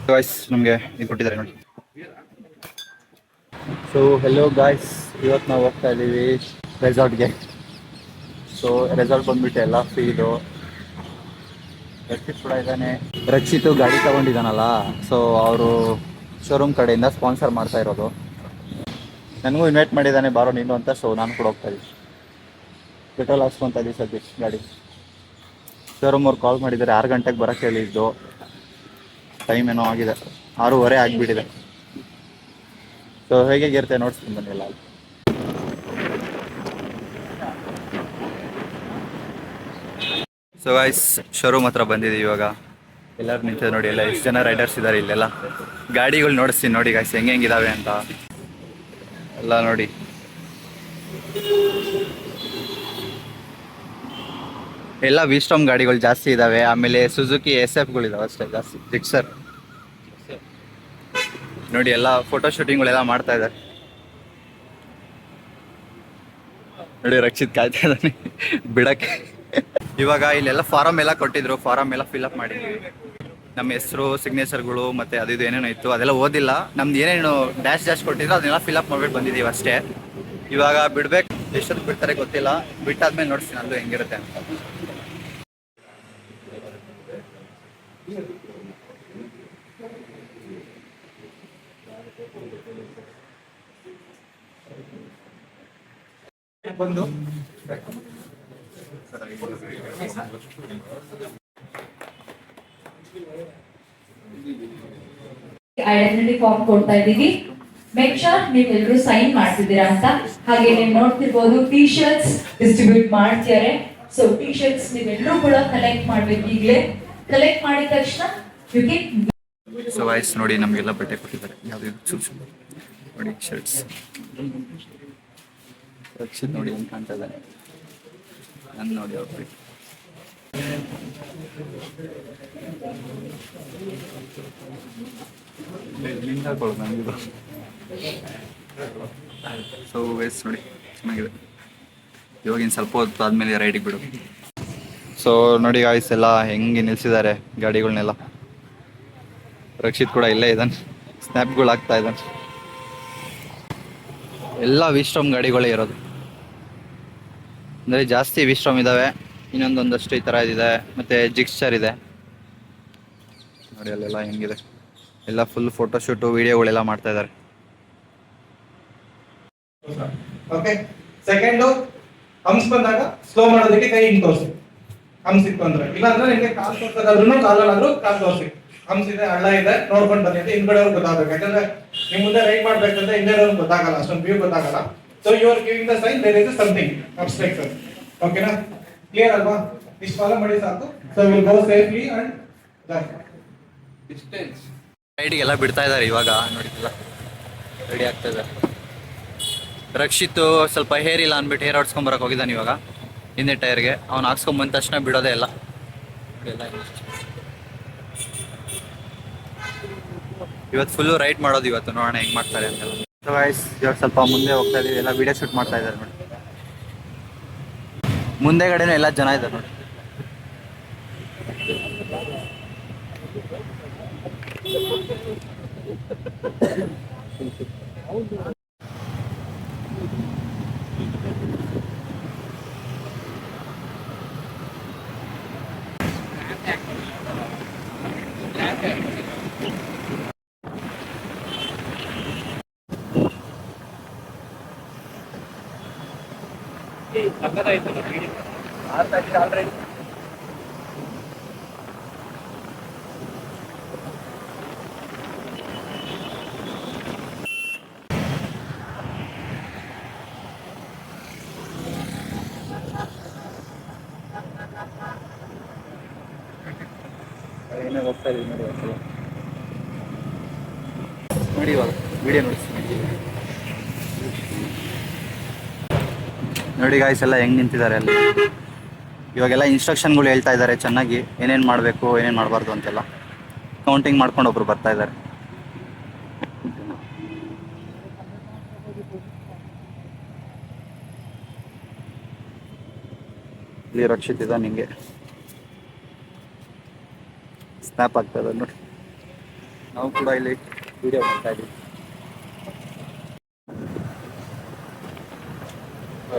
Guys ನಮಗೆ ಇದು ಕೊಟ್ಟಿದ್ದಾರೆ ನೋಡಿ. ಸೊ ಹೆಲೋ ಗಾಯ್ಸ್, ಇವತ್ತು ನಾವು ಹೋಗ್ತಾ ಇದ್ದೀವಿ ರೆಸಾರ್ಟ್ಗೆ. ಸೊ ರೆಸಾರ್ಟ್ ಬಂದ್ಬಿಟ್ಟು ಎಲ್ಲ ಫ್ರೀ ಇದು. ರಕ್ಷಿತ್ ಕೂಡ ಇದ್ದಾನೆ. ರಕ್ಷಿತ್ ಗಾಡಿ ತಗೊಂಡಿದ್ದಾನಲ್ಲ, ಸೊ ಅವರು ಶೋರೂಮ್ ಕಡೆಯಿಂದ ಸ್ಪಾನ್ಸರ್ ಮಾಡ್ತಾ ಇರೋದು. ನನಗೂ ಇನ್ವೈಟ್ ಮಾಡಿದ್ದಾನೆ ಬಾರೋ ನೀನು ಅಂತ. ಸೊ ನಾನು ಕೂಡ ಹೋಗ್ತಾ ಇದ್ದೀನಿ. ಪೆಟ್ರೋಲ್ ಹಾಕ್ಸ್ಕೊತಾ ಇದ್ದೀವಿ ಸದ್ಯಕ್ಕೆ ಗಾಡಿ. ಶೋರೂಮ್ ಅವ್ರು ಕಾಲ್ ಮಾಡಿದ್ದಾರೆ 6 ಗಂಟೆಗೆ ಬರೋಕ್ಕೆ ಹೇಳಿದ್ದು. ಟೈಮ್ ಏನೋ ಆಗಿದೆ, 6:30 ಆಗಿಬಿಟ್ಟಿದೆ. ಸೊ ಹೇಗೆ ಇರುತ್ತೆ ನೋಡ್ಸ್ತೀನಿ ಬನ್ನಿ ಎಲ್ಲ. ಸೊ ಗೈಸ್, ಶೋರೂಮ್ ಹತ್ರ ಬಂದಿದ್ದೀವಿ ಇವಾಗ. ಎಲ್ಲರೂ ನಿಂತಿದೆ ನೋಡಿ, ಎಲ್ಲ ಎಷ್ಟು ಜನ ರೈಡರ್ಸ್ ಇದ್ದಾರೆ ಇಲ್ಲೆಲ್ಲ. ಗಾಡಿಗಳು ನೋಡಿಸ್ತೀನಿ ನೋಡಿ ಗೈಸ್ ಹೆಂಗಿದಾವೆ ಅಂತ ಎಲ್ಲ ನೋಡಿ. ಎಲ್ಲ ವಿಸ್ಟಾಮ್ ಗಾಡಿಗಳು ಜಾಸ್ತಿ ಇದ್ದಾವೆ. ಆಮೇಲೆ ಸುಜುಕಿ SF-ಗಳಿದಾವೆ ಅಷ್ಟೇ ಜಾಸ್ತಿ. ಜಿಕ್ಸರ್ ನೋಡಿ, ಎಲ್ಲ ಫೋಟೋ ಶೂಟಿಂಗ್ಗಳೆಲ್ಲ ಮಾಡ್ತಾ ಇದ್ದಾರೆ ನೋಡಿ. ರಕ್ಷಿತ್ ಕಾಯ್ತಾ ಇದ್ದಾನೆ ಬಿಡಕ್ಕೆ. ಇವಾಗ ಇಲ್ಲೆಲ್ಲ ಫಾರಮ್ ಎಲ್ಲ ಕೊಟ್ಟಿದ್ರು, ಫಾರಮ್ ಎಲ್ಲ ಫಿಲ್ಅಪ್ ಮಾಡಿದ್ವಿ. ನಮ್ಮ ಹೆಸರು, ಸಿಗ್ನೇಚರ್ಗಳು ಮತ್ತೆ ಅದು ಇದು ಏನೇನೋ ಇತ್ತು ಅದೆಲ್ಲ ಓದಿಲ್ಲ. ನಮ್ದು ಏನೇನು ಡ್ಯಾಶ್ ಕೊಟ್ಟಿದ್ರು ಅದನ್ನೆಲ್ಲ ಫಿಲ್ಅಪ್ ಮಾಡ್ಬಿಟ್ಟು ಬಂದಿದ್ದೀವಿ ಅಷ್ಟೇ. ಇವಾಗ ಬಿಡ್ಬೇಕು, ಎಷ್ಟೊತ್ತು ಬಿಡ್ತಾರೆ ಗೊತ್ತಿಲ್ಲ. ಬಿಟ್ಟಾದ್ಮೇಲೆ ನೋಡ್ತೀನಿ ಅದು ಹೆಂಗಿರುತ್ತೆ ಅಂತ. ಬಂದು ಐಡೆಂಟಿಟಿ ಫಾರ್ಮ್ ಕೊಡ್ತಾ ಇದ್ದೀವಿ. ಮೇಕ್ ಶೋರ್ ನೀವೆಲ್ಲರೂ ಸೈನ್ ಮಾಡ್ತಿದ್ದೀರಾ ಅಂತ. ಹಾಗೆ ನೀವು ನೋಡ್ತಿರ್ಬೋದು ಟಿ ಶರ್ಟ್ಸ್ ಡಿಸ್ಟ್ರಿಬ್ಯೂಟ್ ಮಾಡ್ತಿದ್ದಾರೆ. ಸೊ ಟಿ ಶರ್ಟ್ಸ್ ನೀವೆಲ್ಲರೂ ಕೂಡ ಕಲೆಕ್ಟ್ ಮಾಡ್ಬೇಕು. ಈಗಲೇ ಕಲೆಕ್ಟ್ ಮಾಡಿದ ತಕ್ಷಣ ಸೊ ವಾಯ್ಸ್ ನೋಡಿ, ನಮಗೆಲ್ಲ ಬಟ್ಟೆ ಕೊಟ್ಟಿದ್ದಾರೆ. ಯಾವ್ದು ನೋಡಿ ಶರ್ಟ್ಸ್. ರಕ್ಷಿತ್ ನೋಡಿ ಹೆಂಗೆ ಕಾಣ್ತಾ ಇದ್ದಾನೆ. ನಾನು ನೋಡಿ ಅವ್ರು ನನಗಿದು. ಸೊ ವೇಸ್ ನೋಡಿ ಚೆನ್ನಾಗಿದೆ. ಇವಾಗಿನ ಸ್ವಲ್ಪ ಹೊತ್ತು ಆದಮೇಲೆ ರೈಡಿಗೆ ಬಿಡು. ಸೊ ನೋಡಿ ಗಾಯ್ಸ್, ಎಲ್ಲ ಹೆಂಗೆ ನಿಲ್ಸಿದ್ದಾರೆ ಗಾಡಿಗಳನ್ನೆಲ್ಲ. ರಕ್ಷಿತ್ ಕೂಡ ಇಲ್ಲೇ ಇದ್ದಾನೆ, ಸ್ನ್ಯಾಪ್ಗಳು ಆಗ್ತಾ ಇದ್ದಾನೆ. ಎಲ್ಲ ವಿಸ್ಟಾಮ್ ಗಾಡಿಗಳೇ ಇರೋದು, ಅಂದರೆ ಜಾಸ್ತಿ ವಿಸ್ಟಾಮ್ ಇದ್ದಾವೆ. ಇನ್ನೊಂದೊಂದಷ್ಟು ಈ ಥರ ಇದೆ, ಮತ್ತು ಜಿಕ್ಸ್ಚರ್ ಇದೆ ನೋಡಿ. ಅಲ್ಲೆಲ್ಲ ಹೆಂಗಿದೆ, ಎಲ್ಲ ಫುಲ್ ಫೋಟೋಶೂಟು ವಿಡಿಯೋಗಳೆಲ್ಲ ಮಾಡ್ತಾ ಇದ್ದಾರೆ. ಓಕೆ, ಸೆಕೆಂಡು ಹಂಸ್ ಬಂದಾಗ ಸ್ಲೋ ಮಾಡೋದಕ್ಕೆ ಕೈ ಹಿಂಗೆ ತೋರಿಸಿ. ಹಂಸ್ ಇತ್ತು ಅಂದ್ರೆ, ಇಲ್ಲಾಂದ್ರೆ ನಿಮಗೆ ಕಾಲು ತೋರ್ಸೋದಾದ್ರೂ ಕಾಲಲ್ಲಾದ್ರೂ ಕಾಲು ತೋರಿಸಿ. ಹಂಸ್ ಇದೆ, ಹಳ್ಳ ಇದೆ, ನೋಡ್ಕೊಂಡು ಬನ್ನಿ ಅಂತ ಹಿಂದ್ಗಡೆಯವ್ರಿಗೆ ಗೊತ್ತಾಗಬೇಕು. ಯಾಕಂದ್ರೆ ನಿಮ್ ಮುಂದೆ ರೈಡ್ ಮಾಡ್ಬೇಕಂದ್ರೆ ಹಿಂದೆಯವ್ರಿಗೆ ಗೊತ್ತಾಗಲ್ಲ, ಅಷ್ಟೊಂದು ವ್ಯೂ ಗೊತ್ತಾಗಲ್ಲ. So you are giving the sign there is something obstruction. ಓಕೆನಾ, ಕ್ಲಿಯರ್ ಅಲ್ವಾ? ಇಷ್ಟು ಫಾಲೋ ಮಾಡಿ ಸಾಕು. So will go safely and distance. ರೈಡಿಗೆಲ್ಲ ಬಿಡ್ತಾ ಇದ್ದಾರೆ ಇವಾಗ ನೋಡಿ, ರೆಡಿ ಆಗ್ತಾ ಇದ್ದಾರೆ. ರಕ್ಷಿತ್ ಸ್ವಲ್ಪ ಹೇರ್ ಇಲ್ಲ ಅಂದ್ಬಿಟ್ಟು ಹೇರ್ ಹೊಡ್ಸ್ಕೊಂಬರಕ್ಕೆ ಹೋಗಿದ್ದಾನೆ ಇವಾಗ ಹಿಂದೆ ಟೈರ್ಗೆ. ಅವ್ನು ಹಾಕ್ಸ್ಕೊಂಬಂದ ತಕ್ಷಣ ಬಿಡೋದೇ ಇಲ್ಲ. ಇವತ್ತು ಫುಲ್ಲು ರೈಡ್ ಮಾಡೋದು ಇವತ್ತು, ನೋಡೋಣ ಹೆಂಗೆ ಮಾಡ್ತಾರೆ ಅಂತೆಲ್ಲ. ಸೊ ಗೈಸ್, ಇವಾಗ ಸ್ವಲ್ಪ ಮುಂದೆ ಹೋಗ್ತಾ ಇದೀವಿ. ಎಲ್ಲ ವಿಡಿಯೋ ಶೂಟ್ ಮಾಡ್ತಾ ಇದ್ದಾರೆ ನೋಡಿ. ಮುಂದೆಗಡೆನೂ ಎಲ್ಲ ಜನ ಇದ್ದಾರೆ ನೋಡಿ. ಆಲ್ರೆಡಿ ಏನೇ ಹೋಗ್ತಾ ಇದೀವಿ ನೋಡಿ. ಒಂದ್ಸಲ ನೋಡಿ, ಇವಾಗ ವಿಡಿಯೋ ನೋಡಿ ಗಾಯ್ಸ್, ಎಲ್ಲ ಹೆಂಗೆ ನಿಂತಿದ್ದಾರೆ ಅಲ್ಲಿ. ಇವಾಗೆಲ್ಲ ಇನ್ಸ್ಟ್ರಕ್ಷನ್ಗಳು ಹೇಳ್ತಾ ಇದ್ದಾರೆ ಚೆನ್ನಾಗಿ, ಏನೇನು ಮಾಡಬೇಕು ಏನೇನು ಮಾಡಬಾರ್ದು ಅಂತೆಲ್ಲ ಕೌಂಟಿಂಗ್ ಮಾಡ್ಕೊಂಡು ಒಬ್ರು ಬರ್ತಾ ಇದ್ದಾರೆ. ಇಲ್ಲಿ ರಕ್ಷಿತ್ ಇದ್ದಾನೆ ನಿಂಗೆ. ಸ್ನ್ಯಾಪ್ ಆಗ್ತದೆ ನೋಡಿ. ನಾವು ಕೂಡ ಇಲ್ಲಿ ವಿಡಿಯೋ ಮಾಡ್ತಾ ಇದ್ದೀವಿ.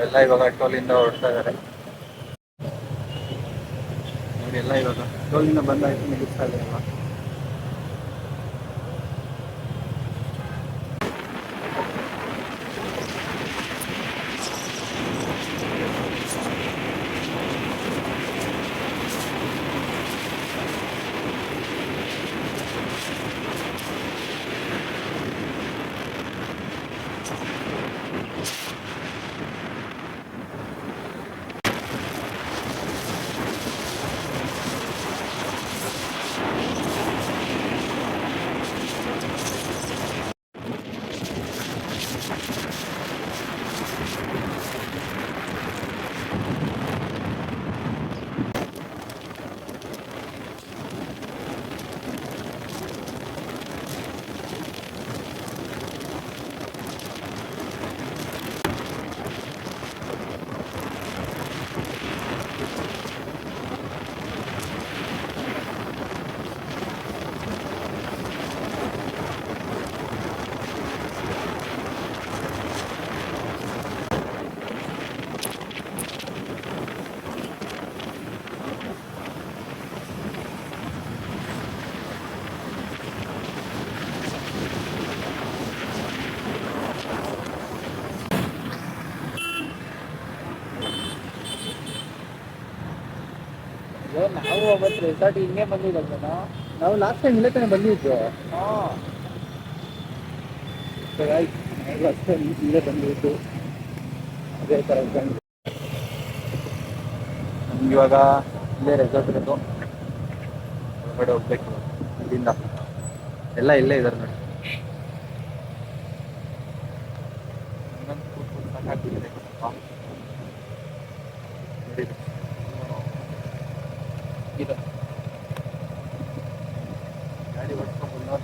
ಎಲ್ಲ ಇವಾಗ ಟೋಲಿಂದ ಹೊರಡ್ತಾ ಇದ್ದಾರೆ ನೋಡಿ. ಎಲ್ಲ ಇವಾಗ ಟೋಲಿಂದ ಬಂದಾಯ್ತು, ನಿಲ್ಲಿಸ್ತಾ ಇದ್ದಾರಲ್ಲ. ನಾವು ಅವತ್ತು ರೆಸಾರ್ಟ್ ಹಿಂಗೆ ಬಂದಿದ್ದಲ್ಲ, ನಾವು ಲಾಸ್ಟ್ ಟೈಮ್ ಇಲ್ಲೇ ತಾನೇ ಬಂದಿದ್ದು. ಲಾಸ್ಟ್ ಟೈಮ್ ಇಲ್ಲೇ ಬಂದಿದ್ದು ಅದೇ ಥರ. ನಮ್ಗೆ ಇವಾಗ ಇಲ್ಲೇ ರೆಸಾರ್ಟ್ ಇರೋದು, ಹೊರಗಡೆ ಹೋಗ್ಬೇಕು ಇಲ್ಲಿಂದ. ಎಲ್ಲ ಇಲ್ಲೇ ಇದ್ದಾರೆ ನೋಡಿ. ಹಂಗಂತೂ ಕೂತ್ಕೊಂಡು ಸಾಕಾಗ್ಬಿಟ್ಟಿದೆ ಸ್ವಲ್ಪ. ನೋಡಿ. ಇದು ಗಾಡಿ ಓಡಿಸ್ಕೊಂಡು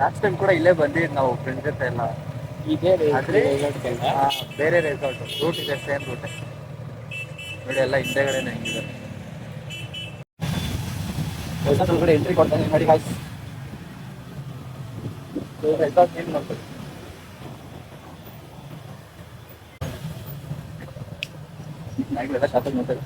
ಲಾಸ್ಟ್ ಟೈಮ್ ಕೂಡ ಇಲ್ಲೇ ಬಂದಿದ್ದು ನಾವು ಫ್ರೆಂಡ್ಸ್ ಜೊತೆ ಎಲ್ಲ. ಇದೇ ಆದ್ರೆ ರೆಸಾರ್ಟ್ಗೆಲ್ಲ ಬೇರೆ ರೆಸಾರ್ಟ್, ರೂಟ್ ಇದೆ, ಸೇಮ್ ರೂಟ್ ನೋಡಿ. ಎಲ್ಲ ಹಿಂದೆಗಡೆನೇ ಹೆಂಗಿದೆ ರೆಸಾರ್ಟ್ ಒಳಗಡೆ ಎಂಟ್ರಿ ಕೊಡ್ತಾನೆ ನೋಡಿ ಗಾಯ್ಸ್. ರೆಸಾರ್ಟ್ ಏನು ಮಾಡ್ತಾರೆ ನಾಯಿಗಳೆಲ್ಲ ಶಾಪಿಂಗ್ ಮಾಡ್ತಾರೆ.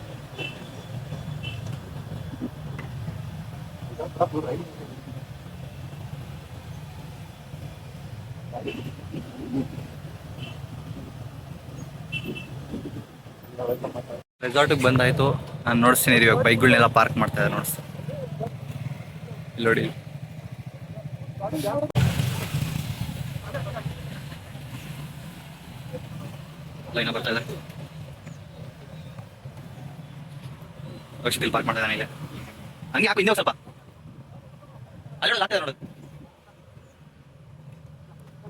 ರೆಸಾರ್ಟಿಗೆ ಬಂದಾಯ್ತು. ನಾನು ನೋಡಿಸ್ತೀನಿ ಇವಾಗ ಬೈಕ್ಗಳನ್ನೆಲ್ಲ ಪಾರ್ಕ್ ಮಾಡ್ತಾ ಇದ್ದಾರೆ ನೋಡಿಸ್ತೀನಿ. ಇಲ್ಲಿ ನೋಡಿ, ಲೈನ ಬರ್ತಾ ಇದೆ. ರಕ್ಷಿತ್ ಪಾರ್ಕ್ ಮಾಡ್ತಾ ಇದ್ದಾನೆ ಇಲ್ಲಿ. ಹಂಗೆ ಯಾಕೆ ಹಿಂದೆ ಸ್ವಲ್ಪ ಅಲ್ಲೋಡಿ ಆಗ್ತಾ ಇದೆ ನೋಡು.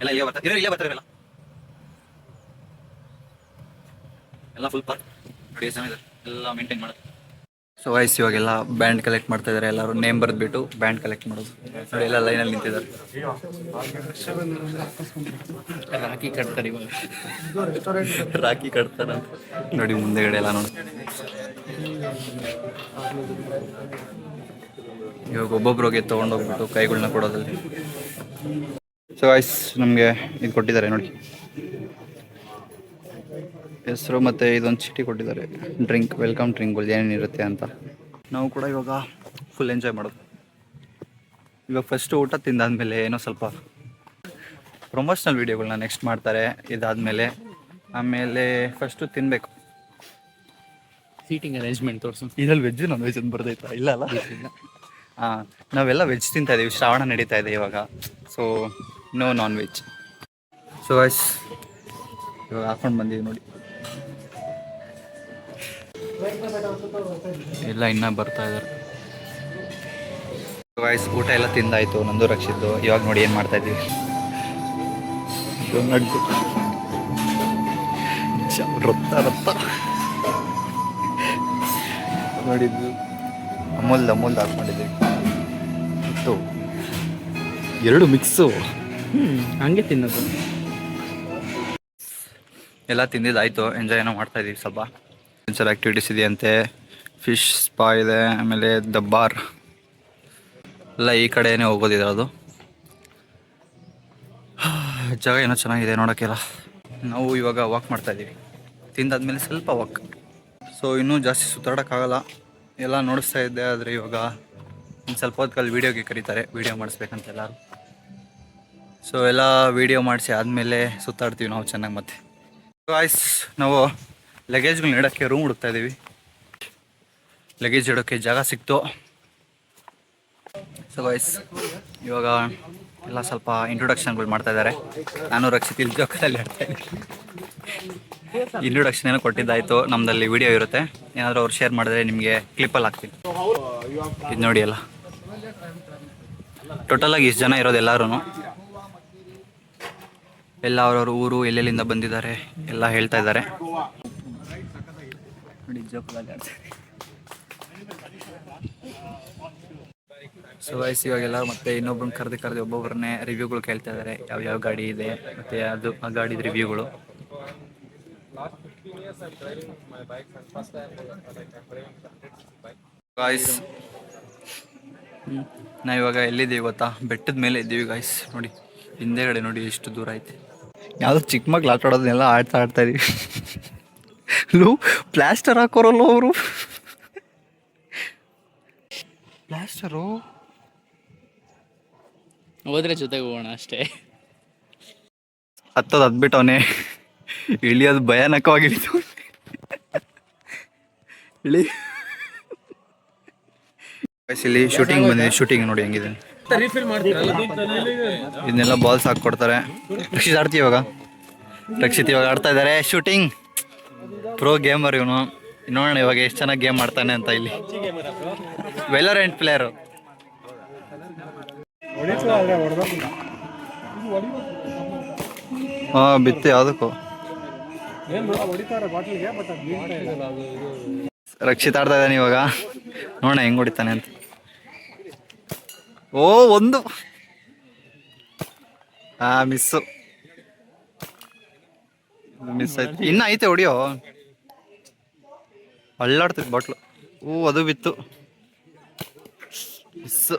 ಎಲ್ಲ ಇಲ್ಲೇ ಬರ್ತಾರೆ, ಇಲ್ಲೇ ಬರ್ತಾರೆ ಎಲ್ಲ ಫುಲ್ ಪಾರ್ಕ್ ನೋಡಿ. ಎಷ್ಟು ಜನ ಇದ್ದಾರೆ, ಎಲ್ಲ ಮೇಂಟೈನ್ ಮಾಡೋದು. ಸೊ ವೈಸ್ ಇವಾಗೆಲ್ಲ ಬ್ಯಾಂಡ್ ಕಲೆಕ್ಟ್ ಮಾಡ್ತಾ ಇದ್ದಾರೆ. ಎಲ್ಲರೂ ನೇಮ್ ಬರೆದ್ಬಿಟ್ಟು ಬ್ಯಾಂಡ್ ಕಲೆಕ್ಟ್ ಮಾಡೋದು ನೋಡಿ. ಎಲ್ಲ ಲೈನಲ್ಲಿ ನಿಂತಿದ್ದಾರೆ. ರಾಖಿ ಕಟ್ತಾರೆ ಇವಾಗ. ರಾಖಿ ಕಟ್ತಾರ ನೋಡಿ ಮುಂದೆಗಡೆ ಎಲ್ಲ ನೋಡಿ. ಇವಾಗ ಒಬ್ಬೊಬ್ರಿಗೆ ತೊಗೊಂಡೋಗ್ಬಿಟ್ಟು ಕೈಗಳನ್ನ ಕೊಡೋದಲ್ಲಿ. ಸೊ ವೈಸ್ ನಮಗೆ ಇದು ಕೊಟ್ಟಿದ್ದಾರೆ ನೋಡಿ, ಹೆಸರು ಮತ್ತು ಇದೊಂದು ಚೀಟಿ ಕೊಟ್ಟಿದ್ದಾರೆ. ಡ್ರಿಂಕ್, ವೆಲ್ಕಮ್ ಡ್ರಿಂಕ್ಗಳು ಏನೇನಿರುತ್ತೆ ಅಂತ. ನಾವು ಕೂಡ ಇವಾಗ ಫುಲ್ ಎಂಜಾಯ್ ಮಾಡೋದು. ಇವಾಗ ಫಸ್ಟು ಊಟ ತಿಂದಾದ್ಮೇಲೆ ಏನೋ ಸ್ವಲ್ಪ ಪ್ರಮೋಷನಲ್ ವೀಡಿಯೋಗಳನ್ನ ನೆಕ್ಸ್ಟ್ ಮಾಡ್ತಾರೆ. ಇದಾದಮೇಲೆ ಆಮೇಲೆ ಫಸ್ಟು ತಿನ್ನಬೇಕು. ಸೀಟಿಂಗ್ ಅರೇಂಜ್ಮೆಂಟ್ ತೋರಿಸು. ಇದ್ರಲ್ಲಿ ವೆಜ್ ನಾನ್ ವೆಜ್ ಅಂತ ಬರ್ದೈತಾ? ಇಲ್ಲ ಅಲ್ಲ. ಹಾಂ, ನಾವೆಲ್ಲ ವೆಜ್ ತಿಂತಾ ಇದ್ದೀವಿ. ಶ್ರಾವಣ ನಡೀತಾ ಇದೆ ಇವಾಗ, so no non veg. So ವೈಸ್ ಇವಾಗ ಹಾಕೊಂಡು ಬಂದೀವಿ ನೋಡಿ. ಎಲ್ಲ ಇನ್ನೂ ಬರ್ತಾ ಇದ್ದಾರೆ. ವೈಸ್ ಊಟ ಎಲ್ಲ ತಿಂದಾಯ್ತು ನಂದು ರಕ್ಷಿದ್ದು. ಇವಾಗ ನೋಡಿ ಏನು ಮಾಡ್ತಾ ಇದ್ದೀವಿ. ರೊತ್ತ ರೊತ್ತ ನೋಡಿದ್ದು ಅಮೂಲ್ದು ಹಾಕ್ಕೊಂಡಿದ್ದೀವಿ. ಮತ್ತು ಎರಡು ಮಿಕ್ಸು ಹಂಗೆ ತಿನ್ನೋದು. ಎಲ್ಲ ತಿಂದಿದ್ದಾಯಿತು. ಎಂಜಾಯ್ ಏನೋ ಮಾಡ್ತಾ ಇದ್ದೀವಿ. ಸ್ವಲ್ಪ ಆ್ಯಕ್ಟಿವಿಟೀಸ್ ಇದೆಯಂತೆ. ಫಿಶ್ ಸ್ಪಾ ಇದೆ, ಆಮೇಲೆ ದ ಬಾರ್ ಎಲ್ಲ ಈ ಕಡೆನೇ ಹೋಗೋದಿದೆ ಅದು. ಜಾಗ ಏನೋ ಚೆನ್ನಾಗಿದೆ ನೋಡೋಕ್ಕೆಲ್ಲ. ನಾವು ಇವಾಗ ವಾಕ್ ಮಾಡ್ತಾ ಇದ್ದೀವಿ, ತಿಂದಾದ್ಮೇಲೆ ಸ್ವಲ್ಪ ವಾಕ್. ಸೊ ಇನ್ನೂ ಜಾಸ್ತಿ ಸುತ್ತಾಡೋಕ್ಕಾಗಲ್ಲ, ಎಲ್ಲ ನೋಡಿಸ್ತಾ ಇದ್ದೆ. ಆದರೆ ಇವಾಗ ಒಂದು ಸ್ವಲ್ಪ ಹೊತ್ತಲ್ಲಿ ವೀಡಿಯೋಗೆ ಕರೀತಾರೆ, ವೀಡಿಯೋ ಮಾಡಿಸ್ಬೇಕಂತ ಎಲ್ಲರೂ. ಸೊ ಎಲ್ಲ ವೀಡಿಯೋ ಮಾಡಿಸಿ ಆದಮೇಲೆ ಸುತ್ತಾಡ್ತೀವಿ ನಾವು ಚೆನ್ನಾಗಿ. ಮತ್ತೆ ಗಾಯ್ಸ್, ನಾವು ಲಗೇಜ್ಗಳನ್ನ ಇಡೋಕ್ಕೆ ರೂಮ್ ಹುಡುಕ್ತಾ ಇದ್ದೀವಿ. ಲಗೇಜ್ ಇಡೋಕ್ಕೆ ಜಾಗ ಸಿಕ್ತು. ಸೊ ಗಾಯ್ಸ್, ಇವಾಗ ಎಲ್ಲ ಸ್ವಲ್ಪ ಇಂಟ್ರೊಡಕ್ಷನ್ಗಳು ಮಾಡ್ತಾ ಇದ್ದಾರೆ. ನಾನು ರಕ್ಷಿತ್ ಇಲ್ಲಿ ಜೋಕಲ್ಲಿ ಆಡ್ತಾ ಇದ್ದೀನಿ. ಇಂಟ್ರೊಡಕ್ಷನ್ ಏನೋ ಕೊಟ್ಟಿದ್ದಾಯಿತು, ನಮ್ಮದಲ್ಲಿ ವಿಡಿಯೋ ಇರುತ್ತೆ, ಏನಾದರೂ ಅವ್ರು ಶೇರ್ ಮಾಡಿದ್ರೆ ನಿಮಗೆ ಕ್ಲಿಪ್ಪಲ್ಲಿ ಹಾಕ್ತೀನಿ. ಇದು ನೋಡಿ, ಎಲ್ಲ ಟೋಟಲಾಗಿ ಇಷ್ಟು ಜನ ಇರೋದು ಎಲ್ಲರೂ. ಎಲ್ಲ ಅವ್ರವ್ರ ಊರು ಎಲ್ಲೆಲ್ಲಿಂದ ಬಂದಿದ್ದಾರೆ ಎಲ್ಲ ಹೇಳ್ತಾ ಇದ್ದಾರೆ. ನೋಡಿ ಜೋಕಲ್ಲಿ ಆಡ್ತಾರೆ. ಸೊ ವಯಸ್ಸು ಇವಾಗೆಲ್ಲ ಮತ್ತೆ ಇನ್ನೊಬ್ಬರನ್ನ ಕರೆದು ಒಬ್ಬೊಬ್ಬರನ್ನೇ ರಿವ್ಯೂಗಳು ಕೇಳ್ತಾ ಇದ್ದಾರೆ, ಯಾವ ಗಾಡಿ ಇದೆ ಮತ್ತು ಅದು ಆ ಗಾಡಿದ ರಿವ್ಯೂಗಳು. ಗಾಯ್ಸ್, ನಾವಿವಾಗ ಎಲ್ಲಿದ್ದೀವಿ ಗೊತ್ತಾ? ಬೆಟ್ಟದ ಮೇಲೆ ಇದ್ದೀವಿ ಗಾಯ್ಸ್. ನೋಡಿ ಹಿಂದೆಗಡೆ ನೋಡಿ ಎಷ್ಟು ದೂರ ಐತೆ. ಯಾವುದೋ ಚಿಕ್ಕ ಮಕ್ಳು ಆಟ ಆಡೋದನ್ನೆಲ್ಲ ಆಡ್ತಾ ಇದೀವಿ. ಲೋ ಪ್ಲಾಸ್ಟರ್ ಹಾಕೋರಲ್ಲ ಅವರು, ಪ್ಲಾಸ್ಟರು ಹೋದ್ರೆ ಜೊತೆಗೆ ಹೋಗೋಣ ಅಷ್ಟೇ. ಹತ್ತೋದು ಹತ್ಬಿಟ್ಟವನೇ, ಇಳಿಯೋದು ಭಯಾನಕವಾಗಿ ಇಳಿತು. ಇಳಿ ಇಲ್ಲಿ ಶೂಟಿಂಗ್ ಬಂದಿದೆ, ಶೂಟಿಂಗ್ ನೋಡಿ ಹೆಂಗಿದೆ. ಇದನ್ನೆಲ್ಲ ಬಾಲ್ಸ್ ಹಾಕ್ಕೊಡ್ತಾರೆ. ರಕ್ಷಿತ್ ಆಡ್ತೀವಿ ಇವಾಗ, ರಕ್ಷಿತ್ ಇವಾಗ ಆಡ್ತಾ ಇದ್ದಾರೆ ಶೂಟಿಂಗ್. ಪ್ರೋ ಗೇಮರ್ ಇವನು, ನೋಡೋಣ ಇವಾಗ ಎಷ್ಟು ಚೆನ್ನಾಗಿ ಗೇಮ್ ಮಾಡ್ತಾನೆ ಅಂತ. ಇಲ್ಲಿ ವೆಲೋರೆಂಟ್ ಪ್ಲೇಯರು. ಹಾಂ ಬಿತ್ತು ಯಾವುದಕ್ಕೂ. ರಕ್ಷಿತ್ ಆಡ್ತಾ ಇದ್ದಾನೆ ಇವಾಗ, ನೋಡೋಣ ಹೆಂಗ್ ಹೊಡಿತಾನೆ ಅಂತ. ಓ ಒಂದು ಮಿಸ್ಸು, ಮಿಸ್ ಆಯ್ತು. ಇನ್ನ ಐತೆ ಹೊಡಿಯೋ, ಅಳ್ಳಾಡ್ತೈತೆ ಬಾಟ್ಲು. ಓ ಅದು ಬಿತ್ತು, ಮಿಸ್ಸು.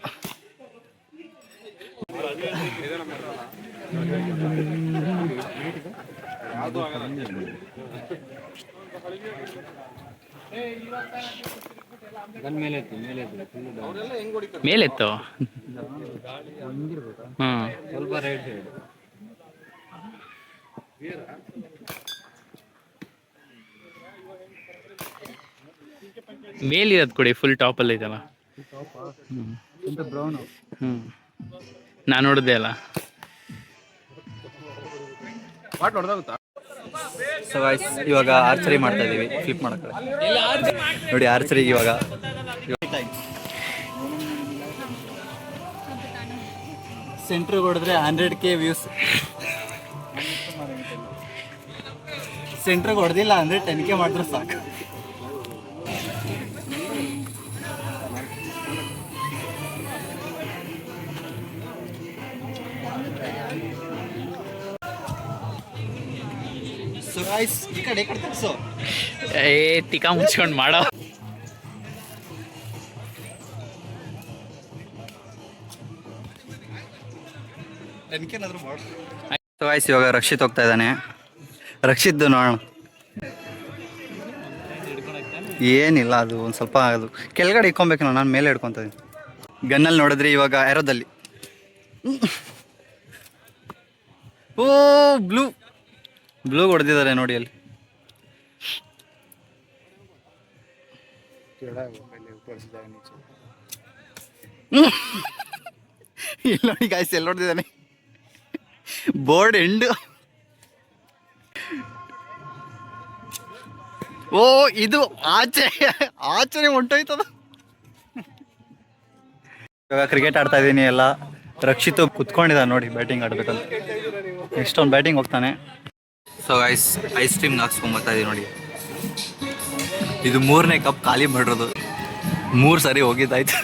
ಮೇಲೆತ್ತು ಮೇಲಿರೋದು ಕೊಡಿ, ಫುಲ್ ಟಾಪಲ್ಲಿ ಐತಲ್ಲ. ನಾನು ನೋಡಿದೆ ಅಲ್ಲ. ಸೊ ಗೈಸ್, ಇವಾಗ ಆರ್ಚರಿ ಮಾಡ್ತಾ ಇದೀವಿ, ಫ್ಲಿಪ್ ಮಾಡಕ್ಕೆ ನೋಡಿ. ಆರ್ಚರಿಗೆ ಇವಾಗ ಸೆಂಟ್ರಿಗೆ ಹೊಡೆದ್ರೆ 100K ವ್ಯೂಸ್. ಸೆಂಟ್ರಿಗೆ ಹೊಡೆದಿಲ್ಲ ಅಂದರೆ 10K ಮಾಡಿದ್ರೆ ಸಾಕು. ಸೊ ಗೈಸ್, ಈ ಕಡೆ ತಗ್ಸೋ. ತಿಕ್ಕ ಮುಚ್ಕೊಂಡು ಮಾಡೋ. ಸೊ ಗೈಸ್, ಇವಾಗ ರಕ್ಷಿತ್ ಹೋಗ್ತಾ ಇದ್ದಾನೆ. ರಕ್ಷಿತ್ ನೋಡೋಣ. ಏನಿಲ್ಲ, ಅದು ಒಂದು ಸ್ವಲ್ಪ ಅದು ಕೆಳಗಡೆ ಇಕ್ಕೊಬೇಕು. ನಾನು ಮೇಲೆ ಹಿಡ್ಕೊತ ಇದ್ದೀನಿ. ಗನ್ನಲ್ಲಿ ನೋಡಿದ್ರೆ ಇವಾಗ ಏರೋದಲ್ಲಿ. ಓ ಬ್ಲೂ ಹೊಡೆದಿದ್ದಾರೆ ನೋಡಿ ಅಲ್ಲಿ. ಇಲ್ಲಿ ನೋಡಿ ಗಾಯ್ಸ್, ಎಲ್ಲಿ ಹೊಡೆದಿದ್ದಾನೆ? Board end. ಓ ಇದು ಆಚೆ ಹೊಂಟೋಯ್ತದ. ಇವಾಗ ಕ್ರಿಕೆಟ್ ಆಡ್ತಾ ಇದ್ದೀನಿ ಎಲ್ಲ. ರಕ್ಷಿತ್ ಕುತ್ಕೊಂಡಿದ್ದ ನೋಡಿ ಬ್ಯಾಟಿಂಗ್ ಆಡ್ಬೇಕಂತ. ನೆಕ್ಸ್ಟ್ ಅವ್ನು ಬ್ಯಾಟಿಂಗ್ ಹೋಗ್ತಾನೆ. ಸೊ ಐಸ್ ಕ್ರೀಮ್ ಹಾಕ್ಸ್ಕೊಂಬತ್ತಾ ಇದೀವಿ ನೋಡಿ. ಇದು 3ನೇ ಕಪ್ ಖಾಲಿ ಮಾಡಿರೋದು. 3 ಸರಿ ಹೋಗಿದ್ದಾಯ್ತು,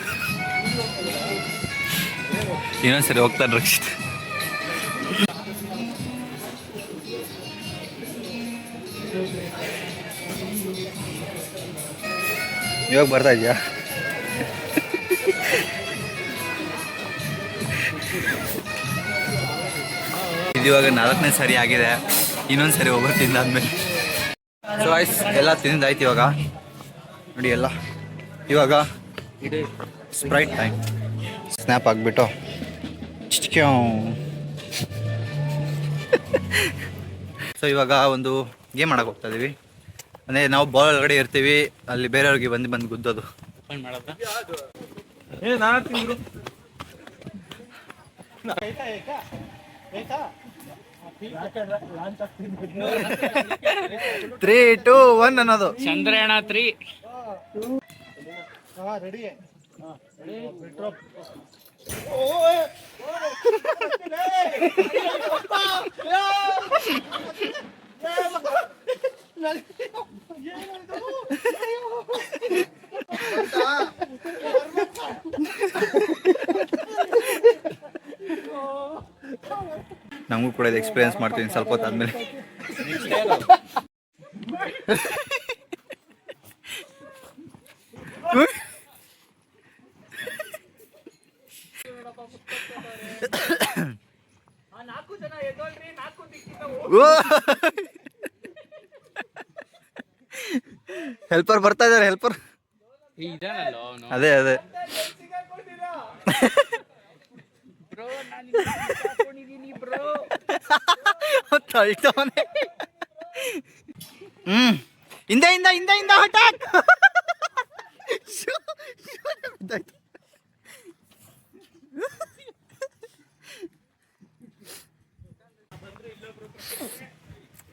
ಇನ್ನೊಂದು ಸರಿ ಹೋಗ್ತಾನೆ ರಕ್ಷಿತ್. ಇವಾಗ ಬರ್ತಾ ಇದೆಯಾ? ಇದು ಇವಾಗ 4ನೇ ಸರಿ ಆಗಿದೆ, ಇನ್ನೊಂದು ಸರಿ ಹೋಗ್ಬರ್ತೀನಿ ತಿಂದಾದ್ಮೇಲೆ. ಸೊ ಐಸ್ ಎಲ್ಲ ತಿಂದಾಯ್ತು ಇವಾಗ ನೋಡಿ ಎಲ್ಲ. ಇವಾಗ ಸ್ಪ್ರೈಟ್ ಟೈಮ್. ಸ್ನ್ಯಾಪ್ ಆಗಿಬಿಟ್ಟು ಸೊ ಇವಾಗ ಒಂದು ಗೇಮ್ ಆಡಕ್ಕೆ ಹೋಗ್ತಾ ಇದೀವಿ. ಅಂದರೆ ನಾವು ಬಾಲ್ ಒಳಗಡೆ ಇರ್ತೀವಿ, ಅಲ್ಲಿ ಬೇರೆಯವ್ರಿಗೆ ಬಂದು ಗುದ್ದೋದು. ತ್ರೀ ಟೂ ಒನ್ ಅನ್ನೋದು. ಚಂದ್ರಯಾನ 3. ನಮಗೂ ಕೂಡ ಇದು ಎಕ್ಸ್ಪೀರಿಯನ್ಸ್ ಮಾಡ್ತೀನಿ ಸ್ವಲ್ಪ ಹೊತ್ತಾದ್ಮೇಲೆ. ಹೆಲ್ಪರ್ ಬರ್ತಾ ಇದಾರೆ, ಹೆಲ್ಪರ್. ಅದೇ ಅದೇ ತಳ್ತವನೆ. ಹಿಂದೆ ಹಿಂದೆ ಹಿಂದೆ ಹಿಂದೆ ಹಠಾತ್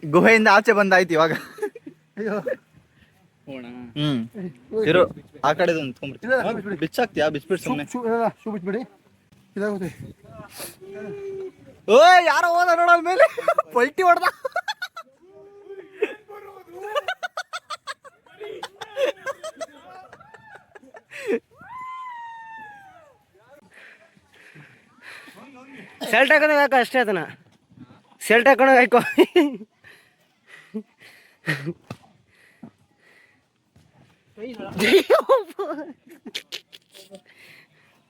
ಗುಹೆಯಿಂದ ಆಚೆ ಬಂದಾಯ್ತು ಇವಾಗ. ಇರು ಆ ಕಡೆ ಬಿಚ್ಚಾಕ್ತಿಯಾ? ಬಿಚ್ಬಿಟ್ಟು ಸುಮ್ಮನೆ ಶೂ ಬಿಟ್ಬಿಡಿ, ಇದಾಗುತ್ತೆ. ಓ ಯಾರೋ ಹೋದ ನೋಡೋದ ಮೇಲೆ ಪಲ್ಟಿ ಹೊಡೆದ. ಸೆಲ್ಟ್ ಹಾಕೋದಾಗ ಹಾಕೋ ಅಷ್ಟೇ, ಅದನ್ನ ಸೆಲ್ಟ್ ಹಾಕೊಂಡಾಗ ಹಾಕೋ.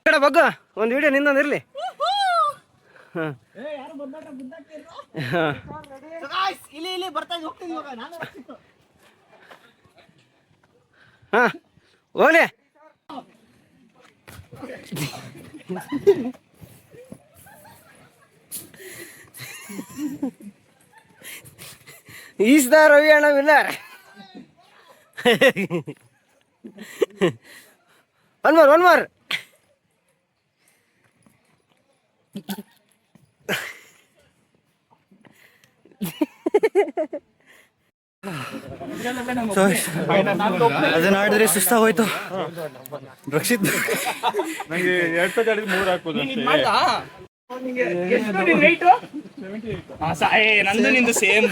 ಕಡೆ ಬಗ್ಗ ಒಂದು ವಿಡಿಯೋ ನಿಂದೊಂದಿರಲಿ. ಹಾಂ ಹೋಗ್ಲಿ. ಈಸ್ದ ರವಿ ಅಣ್ಣ ವಿನ್ನರ್. One more. ಅದನ್ನ ಆಡಿದ್ರೆ ಸುಸ್ತಾಗೋಯ್ತು. ರಕ್ಷಿತ್ ನಂಗೆ 2 ಹಾಕ್ಬೋದು. ನಂದು ನಿಂದು ಸೇಮ್.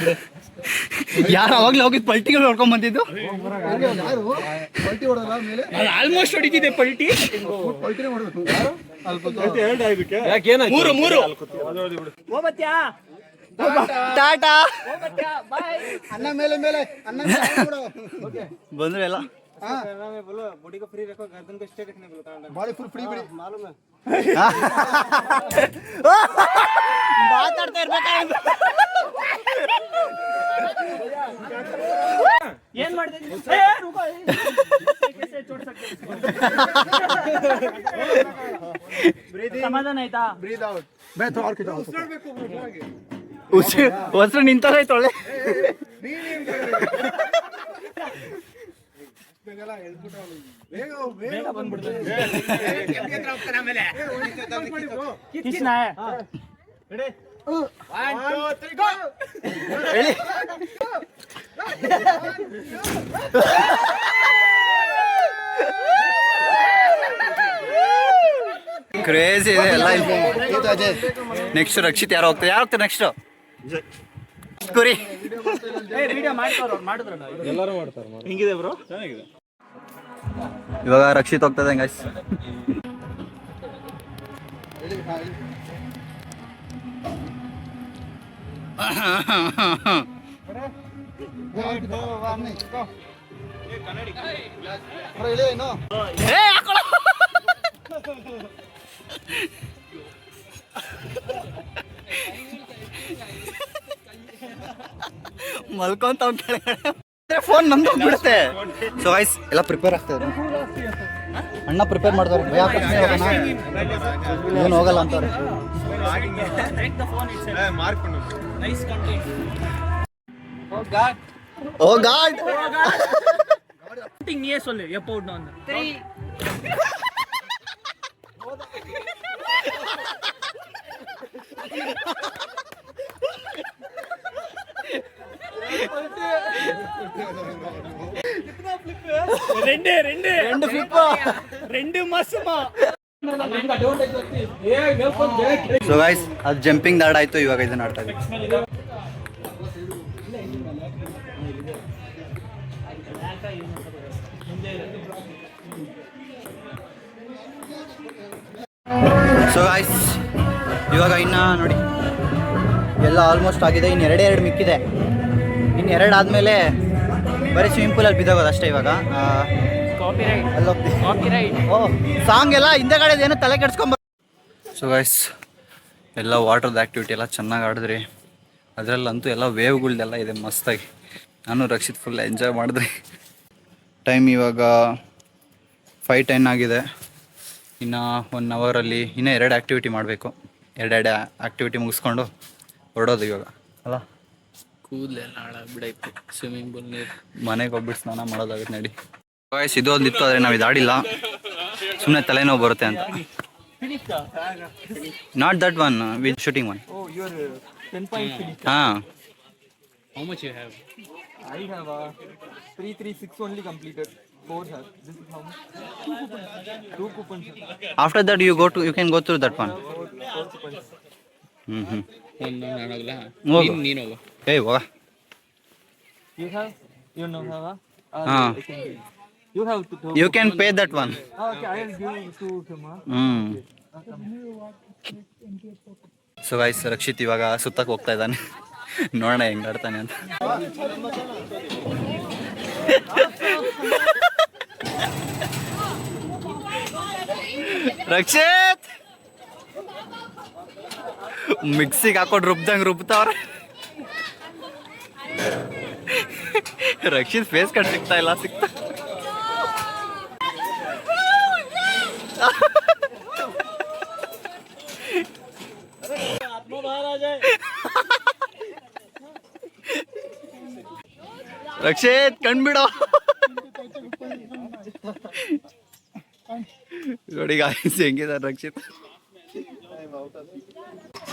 ಯಾರು ಅವಾಗ್ಲೇ ಹೋಗಿದ್ ಪಲ್ಟಿಗಳು ಹೊಡ್ಕೊಂಡ್ ಬಂದಿದ್ದು. ಆಲ್ಮೋಸ್ಟ್ ಹೊಡಿತಿದ್ದೆ ಪಲ್ಟಿ. ಟಾಟಾ ಅನ್ನ ಮೇಲೆ ಮೇಲೆ ಅನ್ನ ಬಂದ್ರೆ ಎಲ್ಲ ಬಾಡಿ ಫುಲ್ ಫ್ರೀ ಬಿಡಿ. ಮಾತಾಡ್ತಾ ಇರ್ಬೇಕಾದ್ರೆ ಏನ್ ಮಾಡಿದೆ? ಸಮಾಧಾನ ಆಯ್ತಾ? Breathe out. ಬೇತ ಆರ್ಕಿಟ ಹೊಸರು ನಿಂತಾರೈತೆ ಒಳ್ಳೆ. ಕ್ರೇಜಿ ಇದೆ ಎಲ್ಲ. ನೆಕ್ಸ್ಟ್ ರಕ್ಷಿತ್ ಯಾರು ಹೋಗ್ತಾರೆ ನೆಕ್ಸ್ಟ್? ಕುರಿ ಎಲ್ಲರೂ ಮಾಡ್ತಾರೆ. ಹಿಂಗಿದೆ ಬ್ರೋ, ಚೆನ್ನಾಗಿದೆ. ಇವಾಗ ರಕ್ಷಿತ್ ಹೋಗ್ತದೆ ಗೈಸ್. ಮಲ್ಕೊಂತ ಕೆಳಗಡೆ ಫೋನ್ ನಂದು ಬಿಡುತ್ತೆ. ಸೊ ಗೈಸ್ ಎಲ್ಲ ಪ್ರಿಪೇರ್ ಆಗ್ತದೆ. ಅಣ್ಣ ಪ್ರಿಪೇರ್ ಮಾಡ್ತಾರೆ, ಭಯ ಪ್ರಶ್ನೆ ಹೋಗೋಣ ಏನು ಹೋಗಲ್ಲ ಅಂತಾರೆ. ಓ ಗಾಡ್ நீயே சொல்லு எப்போ விடணும் வந்து 3 ரெண்டு ஃபிளிப்பா 2 மாசமா. ಸೊ ಗೈಸ್ ಅದು ಜಂಪಿಂಗ್ ದಾಡ್ ಆಯ್ತು, ಇವಾಗ ಇದನ್ನ ಆಡ್ತಾ ಇದ್ದೀವಿ. ಸೊ ಗೈಸ್ ಇವಾಗ ಇನ್ನ ನೋಡಿ ಎಲ್ಲ ಆಲ್ಮೋಸ್ಟ್ ಆಗಿದೆ. ಇನ್ನು ಎರಡು ಮಿಕ್ಕಿದೆ. ಇನ್ನು 2 ಆದಮೇಲೆ ಬರೀ ಸ್ವಿಮ್ಮಿಂಗ್ ಪೂಲಲ್ಲಿ ಬಿದ್ದೋಗೋದು ಅಷ್ಟೇ. ಇವಾಗ ಓ ಸಾಂಗ್ ಎಲ್ಲ ಹಿಂದೆಗಡೆ ಏನೋ ತಲೆ ಕೆಡ್ಸ್ಕೊಂಬ. ಸೊ ಗೈಸ್ ಎಲ್ಲ ವಾಟರ್ದು ಆ್ಯಕ್ಟಿವಿಟಿ ಎಲ್ಲ ಚೆನ್ನಾಗಿ ಆಡಿದ್ರಿ. ಅದರಲ್ಲಂತೂ ಎಲ್ಲ ವೇವ್ಗಳ್ದೆಲ್ಲ ಇದೆ ಮಸ್ತಾಗಿ. ನಾನು ರಕ್ಷಿತ್ ಫುಲ್ ಎಂಜಾಯ್ ಮಾಡಿದ್ರಿ. ಟೈಮ್ ಇವಾಗ 5:10 ಆಗಿದೆ. ಇನ್ನು 1 ಅವರಲ್ಲಿ ಇನ್ನೂ 2 ಆ್ಯಕ್ಟಿವಿಟಿ ಮಾಡಬೇಕು. 2 ಆ್ಯಕ್ಟಿವಿಟಿ ಮುಗಿಸ್ಕೊಂಡು ಹೊರಡೋದು ಇವಾಗ ಅಲ್ಲ. ಕೂದಲೆಲ್ಲ ಹಾಳಾಗ್ಬಿಡೈತೆ ಸ್ವಿಮ್ಮಿಂಗ್ ಪೂಲ್ ನೀರು. ಮನೆಗೆ ಹೋಗ್ಬಿಟ್ಟು ಸ್ನಾನ ಮಾಡೋದಾಗುತ್ತೆ ನಡಿ. ವಾಯ್ಸ್ ಇದು ಒಂದಿತ್ತು, ಆದರೆ ನಾವು ಇದಾಡಿಲ್ಲ, ಸುಮ್ಮನೆ ತಲೆನೋವು ಬರುತ್ತೆ ಅಂತ. Not that one with shooting one. ಹಾಂ. How much you have? I have 336 only completed. 4 have. This is how much? 2 coupons. After that you can go through that one. 4 coupons. ನಾನಾಗಲ್ಲ ಹೋಗು. ನೀನು ಹೋಗು. ಏಯ್ ಹೋಗ. You have? You know have? ಹಾಂ. You have to. You can pay that one. Okay, I will give to him. So guys Rakshith ಇವಾಗ ಸುತ್ತಕ್ಕೆ ಹೋಗ್ತಾ ಇದ್ದಾನೆ. ನೋಡೋಣ ಹೆಂಗೆ ಆಡ್ತಾನೆ ಅಂತ. ರಕ್ಷಿತ್ ಮಿಕ್ಸಿಗೆ ಹಾಕೊಂಡು ರುಬ್ತಾವ್ರೆ. ರಕ್ಷಿತ್ ಫೇಸ್ ಕಟ್ ಸಿಗ್ತಾ ಇಲ್ಲ. ರಕ್ಷಿತ್ ಕಣ್ಬಿಡೋ. ನೋಡಿ ಗಾಯ್ಸ್ ಹೆಂಗಿದ್ದಾರೆ Rakshit.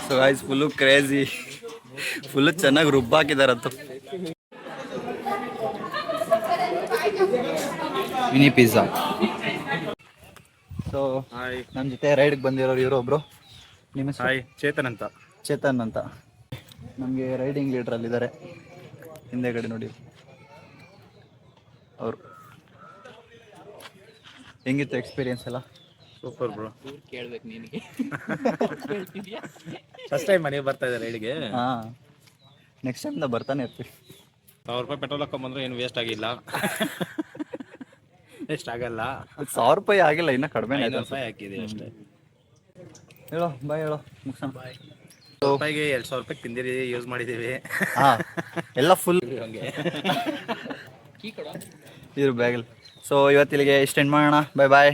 So guys full crazy, full ಚೆನ್ನಾಗಿ ರುಬ್ಬಾಕಿದಾರಂತು. Mini pizza. ಸೊ ನನ್ನ ಜೊತೆ ರೈಡ್ಗೆ ಬಂದಿರೋರು ಇವರೊಬ್ರು. ನಿಮ್ಮ ಹೆಸರು? ಹಾಯ್, ಚೇತನ್ ಅಂತ. ಚೇತನ್ ಅಂತ. ನಮಗೆ ರೈಡಿಂಗ್ ಲೀಡ್ರಲ್ಲಿದ್ದಾರೆ ಹಿಂದೆಗಡೆ ನೋಡಿ ಅವರು. ಹೆಂಗಿತ್ತು ಎಕ್ಸ್ಪೀರಿಯನ್ಸ್ ಎಲ್ಲ? Super bro. ಕೇಳ್ಬೇಕು ನಿನಗೆ. ಫಸ್ಟ್ ಟೈಮ್ ಮನೆಗೆ ಬರ್ತಾ ಇದ್ದಾರೆ ರೈಡ್ಗೆ. ಹಾಂ, ನೆಕ್ಸ್ಟ್ ಟೈಮ್ದ ಬರ್ತಾನೆ ಇರ್ತೀವಿ. 1000 ರೂಪಾಯಿ ಪೆಟ್ರೋಲ್ ಹಾಕೊಂಬಂದ್ರೆ ಏನು ವೇಸ್ಟ್ ಆಗಿಲ್ಲ. ವೇಸ್ಟ್ ಆಗಲ್ಲ. 1000 ರೂಪಾಯಿ ಆಗಿಲ್ಲ, ಇನ್ನೂ ಕಡಿಮೆ 500 ರೂಪಾಯಿ ಹಾಕಿದೆ ಅಷ್ಟೇ. ಹೇಳೋ ಬಾಯ್, ಹೇಳೋ ಮುಗಿಸೋಣ. ರೂಪಾಯಿಗೆ 2000 ರೂಪಾಯಿ ತಿಂದಿರಿ, ಯೂಸ್ ಮಾಡಿದ್ದೀವಿ. ಹಾಂ, ಎಲ್ಲ ಫುಲ್ ಹಂಗೆ ಇದ್ರ ಬ್ಯಾಗಲ್ಲಿ. ಸೊ ಇವತ್ತಿಲ್ಲಿಗೆ ಇಷ್ಟು ಎಂಡ್ ಮಾಡೋಣ. ಬಾಯ್ ಬಾಯ್.